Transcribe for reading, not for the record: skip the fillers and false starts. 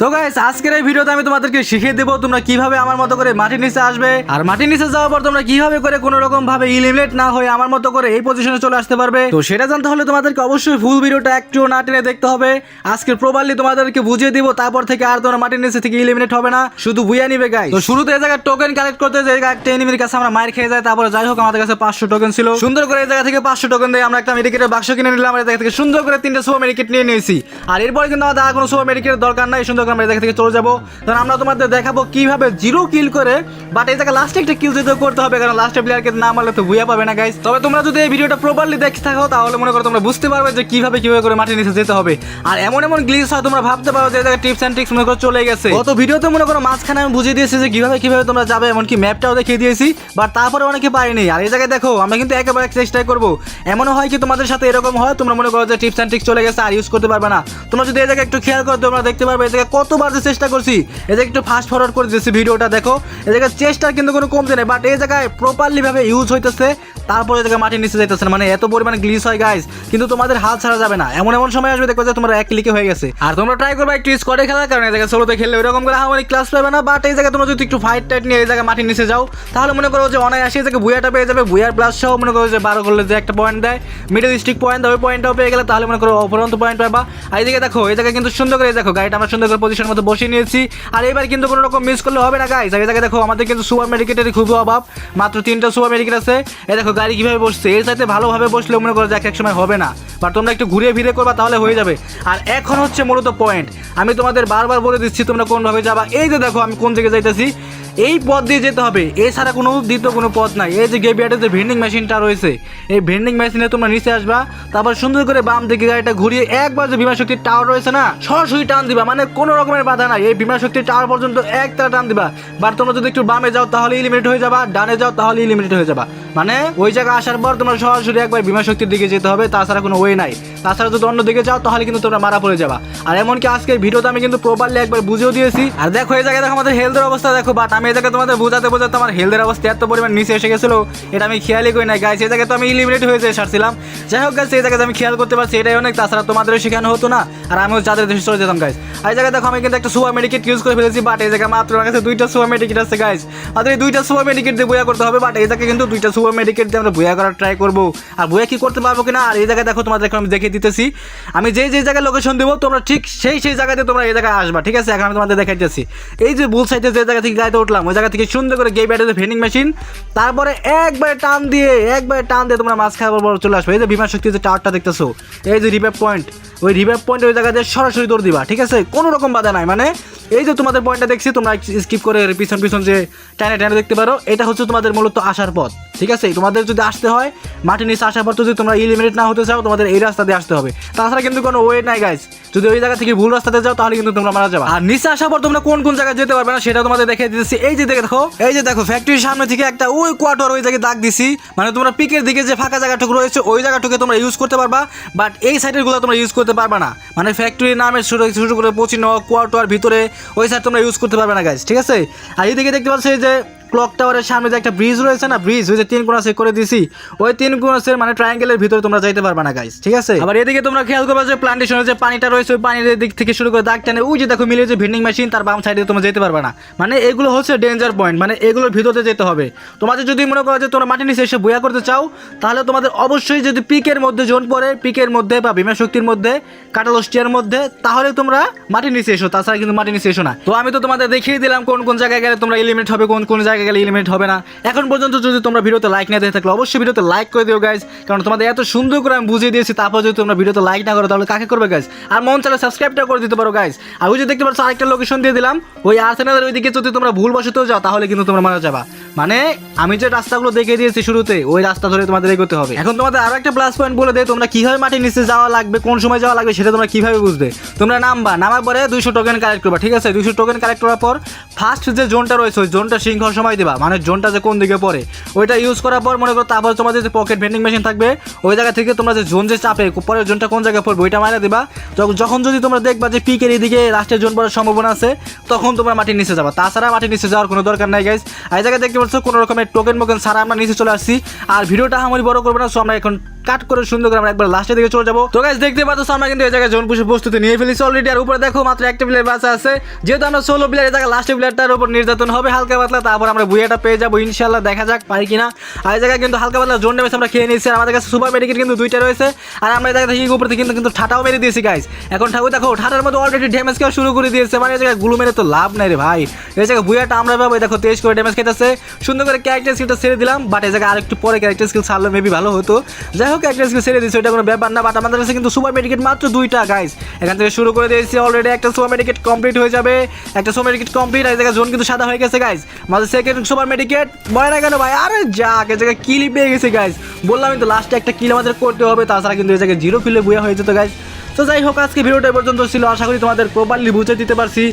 তো গাইস আজকের এই ভিডিওতে আমি তোমাদেরকে শিখিয়ে দেব তোমরা কিভাবে আমার মতো করে মাটির নিচে আসবে, আর মাটির নিচে যাওয়ার পর তোমরা কিভাবে করে কোনো রকম ভাবে ইলিমিনেট না হয়ে আমার মতো করে এই পজিশনে চলে আসতে পারবে। তো সেটা জানতে হলে তোমাদেরকে অবশ্যই ফুল ভিডিওটা একটু না টেনে দেখতে হবে। আজকের প্রপারলি তোমাদেরকে বুঝিয়ে দিব, তারপর থেকে আর তোমরা মাটির নিচে থেকে ইলিমিনেট হবে না, শুধু বুইয়া নিবে গাইস। তো শুরুতে এই জায়গায় টোকেন কালেক্ট করতে যে একটা এনিমির কাছে আমরা মার খেয়ে যাই, তারপরে যাই হোক আমাদের কাছে 500 টোকেন ছিল, সুন্দর করে এই জায়গা থেকে 500 টোকেন দিয়ে আমরা একটা মেডিকেটের বাক্স কিনে নিলাম। এই জায়গা থেকে সুন্দর করে 3টা সুপার মেডিকেট নিয়ে নিয়েছি। আর এরপর কিন্তু আমাদের আর কোনো সুপার মেডিকেটের দরকার নাই, সুন্দর করে আমরা এই জায়গা থেকে চলে যাবো। কারণ আমরা তোমাদের দেখাবো কিভাবে জিরো কিল করে, বাট এই জায়গায় লাস্টে একটা কিল দিতে করতে হবে, কারণ লাস্টে প্লেয়ারকে না মারলে তো বুয়া পাবে না গাইস। তবে তোমরা যদি এই ভিডিওটা প্রপারলি দেখতে থাকো তাহলে মনে করো তোমরা বুঝতে পারবে যে কিভাবে করে মাটির নিচে যেতে হবে। আর এমন গ্লিচ হয় তোমরা ভাবতে পারো যে এই জায়গায় টিপস এন্ড ট্রিক্স মনে করো চলে গেছে। গত ভিডিওতে মনে করো মাঝখানে আমি বুঝিয়ে দিয়েছি যে কিভাবে তোমরা যাবে, এমনকি ম্যাপটাও দেখিয়ে দিয়েছি, বাট তারপরে অনেকে পারেনি। আর এই জায়গায় দেখো আমরা কিন্তু একেবারে চেষ্টাই করবো। এমনও হয় কি তোমাদের সাথে এরকম হয় তোমরা মনে করো যে টিপস এন্ড ট্রিক্স চলে গেছে আর ইউজ করতে পারবে না। তোমরা যদি এই জায়গায় একটু খেয়াল করো তোমরা দেখতে পারবে এই জায়গায় কতবার যে চেষ্টা করছি, এই জায়গায় একটু ফাস্ট ফরওয়ার্ড করে দিয়েছি ভিডিওটা দেখো, এই জায়গায় চেষ্টার কিন্তু কোনো কমতে নেই, বাট এই জায়গায় প্রপারলি ভাবে ইউজ হইতেছে, তারপরে এই জায়গায় মাটির নিচে যাইতেছে না। মানে এত পরিমাণে গ্লিচ হয় গাইস, কিন্তু তোমাদের হাত ছাড়া যাবে না। এমন সময় আসবে দেখো যে তোমরা এক ক্লিকে হয়ে গেছে। আর তোমরা ট্রাই করবে একটু স্কোয়াডে খেলার, কারণ এই জায়গায় সোলোতে খেললে ওইরকম করে হামারি ক্লাস পাবে না। বাট এই জায়গায় তোমরা যদি একটু ফাইট টাইট নিয়ে এই জায়গায় মাটির নিচে যাও তাহলে মনে করো যে অনেক আসে এই জায়গায় বুয়াটা পেয়ে যাবে। বুয়ার প্লাস সহ মনে করো যে 12 করলে যে একটা পয়েন্ট দেয়, মিডল স্টিক পয়েন্ট দেয়, ওই পয়েন্টটাও পেয়ে গেলে তাহলে মনে করো অপরন্ত পয়েন্ট পাবা। আর এই জায়গায় দেখো এই জায়গায় কিন্তু সুন্দর করে দেখো গাড়িটা আমরা সুন্দর করে পজিশনের মধ্যে বসিয়ে নিয়েছি। আর এবার কিন্তু কোনো রকম মিস করলে হবে না গাইস। এই জায়গায় দেখো আমাদের কিন্তু সুপার মেডিকেটের খুব অভাব, মাত্র 3টা সুপার মেডিকেট আছে। এই দেখো গাড়ি কিভাবে বসছে, এর সাথে ভালোভাবে বসলে মনে করো যে এক সময় হবে না, বাট তোমরা একটু ঘুরে ফিরে করবা তাহলে হয়ে যাবে। আর এখন হচ্ছে মূলত পয়েন্ট, আমি তোমাদের বারবার বলে দিচ্ছি তোমরা কোনভাবে যাবা। এই যে দেখো আমি কোন দিকে যাইতেছি, এই পথ দিয়ে যেতে হবে, এছাড়া কোনো দ্বিতীয় কোনো পথ নাই। এই যে গেবিয়ার্ডের যে ভেন্ডিং মেশিনটা রয়েছে, এই ভেন্ডিং মেশিনে তোমরা নিচে আসবা, তারপর সুন্দর করে বাম দিকে গাড়িটা ঘুরিয়ে একবার যে বিমা শক্তির টাওয়ার রয়েছে না, সরাসরি টান দিবা, মানে কোনো রকমের বাধা নাই, এই বিমা শক্তির টাওয়ার পর্যন্ত একটা টান দিবা। বাট তোমরা যদি একটু বামে যাও তাহলে ইলিমিনেট হয়ে যাবা, ডানে যাও তাহলে ইলিমিনেট হয়ে যাবা। মানে ওই জায়গায় আসার পর তোমরা সরাসরি একবার বিমা শক্তির দিকে যেতে হবে, তাছাড়া কোনো ওয়ে নাই। তাছাড়া যদি অন্য দিকে যাও তাহলে কিন্তু তোমরা মারা পড়ে যাবা। আর এমনকি আজকের ভিডিওতে আমি কিন্তু প্রপারলি একবার বুঝেও দিয়েছি। আর দেখো এই জায়গায় দেখো আমাদের হেলথের অবস্থা দেখো, বাট আমি এই জায়গায় তোমাদের বোঝাতে আমার হেলথের অবস্থা এত পরিমাণ নিচে এসে গেছিল, এটা আমি খেয়ালই করি না গাইস। এই জায়গায় তো আমি ইলিমিনেট হয়ে যেয়ে সারছিলাম। যাই হোক গাইস, এই জায়গায় আমি খেয়াল করতে পারছি, এটাই অনেক। তাছাড়া তোমাদেরও শেখানো হতো না, আর আমিও যাদের দেশে চলে যেতাম গাইস। আর এই জায়গায় দেখো আমি কিন্তু একটা সুপার মেডিকেট ইউজ করে ফেলেছি, বাট এই জায়গায় মাত্র আমার কাছে 2টা সুপার মেডিকেট আছে গাইস। আর এই 2টা সুপার মেডিকেট দিয়ে বুয়া করতে হবে, বাট এই জায়গায় কিন্তু 2টা সুপার মেডিকেট দিয়ে আমরা বুয়া করার ট্রাই করবো। আর বুয়া কি করতে পারবো কিনা, আর এই জায়গায় দেখো তোমাদের এখন আমি দেখিয়ে দিতেছি, আমি যে জায়গায় লোকেশন দেবো তোমরা ঠিক সেই জায়গাতে তোমরা এই জায়গায় আসবা, ঠিক আছে? এখন আমি তোমাদের দেখাইতেছি, এই যে বুল সাইডে যে জায়গা থেকে গাড়িতে উঠলাম ওই জায়গা থেকে সুন্দর করে গেই ব্যাটে ভেন্ডিং মেশিন, তারপরে একবারে টান দিয়ে তোমরা মাছ খাওয়ার চলে আসবে। এই যে বিমান শক্তি যে টাওয়ারটা দেখতেছো, এই যে রিভাইভ পয়েন্ট, ওই রিভাইভ পয়েন্ট ওই জায়গাতে সরাসরি দৌড় দিবা, ঠিক আছে? কোনো রকম বাধা নাই। মানে এই যে তোমাদের পয়েন্টটা দেখছি তোমরা স্কিপ করে পিছন যে টানে দেখতে পারো, এটা হচ্ছে তোমাদের মূলত আসার পথ, ঠিক আছে? তোমাদের যদি আসতে হয় মাটির নিচে আসার পর, যদি তোমরা ইলিমিনেট না হতে চাও তোমাদের এই রাস্তা দিয়ে আসতে হবে, তাছাড়া কিন্তু কোনো ওয়ে নাই গাইস। যদি ওই জায়গা থেকে ভুল রাস্তাতে যাও তাহলে কিন্তু তোমরা মারা যাবে। আর নিচে আসার পর তোমরা কোন জায়গায় যেতে পারবে না সেটা তোমাদের দেখিয়ে দিতেছি। এই যে দেখো ফ্যাক্টরির সামনে থেকে একটা ওই কোয়ার্টার ওই জায়গায় দাগ দিছি, মানে তোমরা পিকের দিকে যে ফাঁকা জায়গাটুকু রয়েছে ওই জায়গাটুকু তোমরা ইউজ করতে পারবা, বাট এই সাইডের গুলো তোমরা ইউজ করতে পারবা না। মানে ফ্যাক্টরির নামে শুরু করে পচিনো কোয়ার্টার ভিতরে ওই সাইড তোমরা ইউজ করতে পারবে না গাইস, ঠিক আছে? আর এইদিকে দেখতে পাচ্ছ যে ক্লক টাওয়ারের সামনে যে একটা ব্রিজ রয়েছে না, ব্রিজ ওই যে 3 কোণা সেট করে দিছি, ওই 3 কোণাসের মানে ট্রায়াঙ্গেলের ভিতরে তোমরা যাইতে পারবে না গাইস, ঠিক আছে? আবার এদিকে তোমরা খেয়াল করবে যে প্ল্যান্টেশনের যে পানিটা রয়েছে ওই পানির দিক থেকে শুরু করে দাগ টানে ওই যে দেখো মিলে যে ভেন্ডিং মেশিন, তার বাম সাইডে তোমরা যেতে পারবে না। মানে এগুলো হচ্ছে ডেঞ্জার পয়েন্ট, মানে এগুলোর ভিতরে যেতে হবে। তোমাদের যদি মনে করো যে তোমরা মাটির নিচে এসে বয়া করতে চাও তাহলে তোমাদের অবশ্যই যদি পিকের মধ্যে জোন পড়ে, পিকের মধ্যে বা বিমা শক্তির মধ্যে, কাটালোস্টিয়ার মধ্যে, তাহলে তোমরা মাটির নিচে এসো, তাছাড়া কিন্তু মাটির নিচে এসো না। তো আমি তো তোমাদের দেখিয়ে দিলাম কোন জায়গায় গেলে তোমরা এলিমিনেট হবে, কোন জায়গায় গেলে এলিমিনেট হবে না। এখন পর্যন্ত যদি তোমরা ভিডিওতে লাইক না দিয়ে থাকলে অবশ্যই ভিডিওতে লাইক করে দিও গাইস, কারণ তোমাদের এত সুন্দর করে আমি বুঝিয়ে দিয়েছি, তারপর যদি তোমরা ভিডিওতে লাইক না করো তাহলে কাকে করবে গাইস? আর মন চাইলে সাবস্ক্রাইবটা করে দিতে পারো গাইস। আর ওই যে দেখতে পাচ্ছ আরেকটা লোকেশন দিয়ে দিলাম, ওই আর্সেনালের ওইদিকে যদি তোমরা ভুলবশত যাও তাহলে কিন্তু তোমরা মারা যাবা। মানে আমি যে রাস্তাগুলো দেখিয়ে দিয়েছি শুরুতে ওই রাস্তা ধরে তোমাদের এগোতে হবে। এখন তোমাদের আরো একটা প্লাস পয়েন্ট বলে দেয়, তোমরা কিভাবে মাটির নিচে যাওয়া লাগবে, কোন সময় যাওয়া লাগবে সেটা তোমরা কিভাবে বুঝবে। তোমরা নামার পরে 200 টোকেন কালেক্ট করবা, ঠিক আছে? 200 টোকেন কালেক্ট করার পর ফার্স্ট যে জোনটা রয়েছে ওই জোনটা সিঙ্ক হওয়ার সময় দিবা, মানে জোনটা যে কোন দিকে পড়ে ওইটা ইউজ করার পর মনে করো তারপর তোমাদের যে পকেট ভেন্ডিং মেশিন থাকবে ওই জায়গা থেকে তোমরা যে জোন যে চাপে পরের জোনটা কোন জায়গায় পড়বে ওইটা মারা দিবা। যখন যদি তোমরা দেখবা যে পিকের এদিকে লাস্টের জোন পড়ার সম্ভাবনা আছে তখন তোমরা মাটির নিচে যাবা, তাছাড়া মাটির নিচে যাওয়ার কোনো দরকার নাই গাইস। এই জায়গায় দেখতে পাচ্ছ কোনো রকমের টোকেন ছাড়া আমরা নিচে চলে আসছি। আর ভিডিওটা আমি বড় করবো না, সো আমরা এখন কাট করে সুন্দর করে আমরা একবার লাস্টের দিকে চলে যাবো। তো গাইস দেখতে পাচ্ছ আমরা কিন্তু এই জায়গায় জোন পুশের প্রস্তুতি নিয়ে ফেলেছি অলরেডি। আর উপরে দেখো মাত্র একটা প্লেয়ার বাঁচা আছে, যেহেতু আমরা 16 প্লেয়ার, এই জায়গায় লাস্টের প্লেয়ারটার উপর নির্যাতন হবে হালকা পাতলা, তারপর আমরা বুয়াটা পেয়ে যাবো ইনশাল্লাহ, দেখা যাক পারি কিনা। আর এই জায়গায় কিন্তু হালকা পাতলা জোন ড্যামেজ আমরা খেয়ে নিয়েছি, আর আমাদের কাছে সুপার মেডিকেট কিন্তু 2টা রয়েছে। আর আমরা এই জায়গা থেকে উপর থেকে কিন্তু ঠাটাও মেরে দিয়েছি গাইস। এখন ঠাকুর দেখো ঠাটার মধ্যে অলরেডি ড্যামেজ খাওয়া শুরু করে দিয়েছে, মানে এই জায়গায় গুলো মেরে তো লাভ নাই রে ভাই। এই জায়গায় বুয়াটা আমরা পাবো, দেখো 23 করে ড্যামেজ খেতেছে, সুন্দর করে ক্যারেক্টার স্কিলটা ছেড়ে দিলাম। বাট এই জায়গায় আরেকটু পরে ক্যারেক্টার স্কিল ছাড়লে মেবি ভালো হতো। যাই হোক ক্যারেক্টার স্কিল ছেড়ে দিয়েছে, ওইটা কোনো ব্যাপার না। বাট আমাদের কাছে কিন্তু সুপার মেডিকেট মাত্র 2টা গাইস, এখান থেকে শুরু করে দিয়েছি অলরেডি। একটা সুপার মেডিকেট কমপ্লিট হয়ে যাবে, একটা সুপার মেডিকেট কমপ্লিট। আর এই জায়গায় জোন কিন্তু সাদা হয়ে গেছে গাইস, আমাদের সেকেন্ড সুপার মেডিকেট বয় না কেন ভাই। আরে যাক, এই জায়গায় কিল পেয়ে গেছে গাইস, বললাম কিন্তু লাস্টে একটা কিল আমাদের করতে হবে, তাছাড়া কিন্তু এই জায়গায় 0 কিলে বুয়া হয়ে যেত গাইস। তো যাই হোক আজকে ভিডিওটা পর্যন্ত ছিল, আশা করি তোমাদের প্রপারলি বুঝে দিতে পারছি।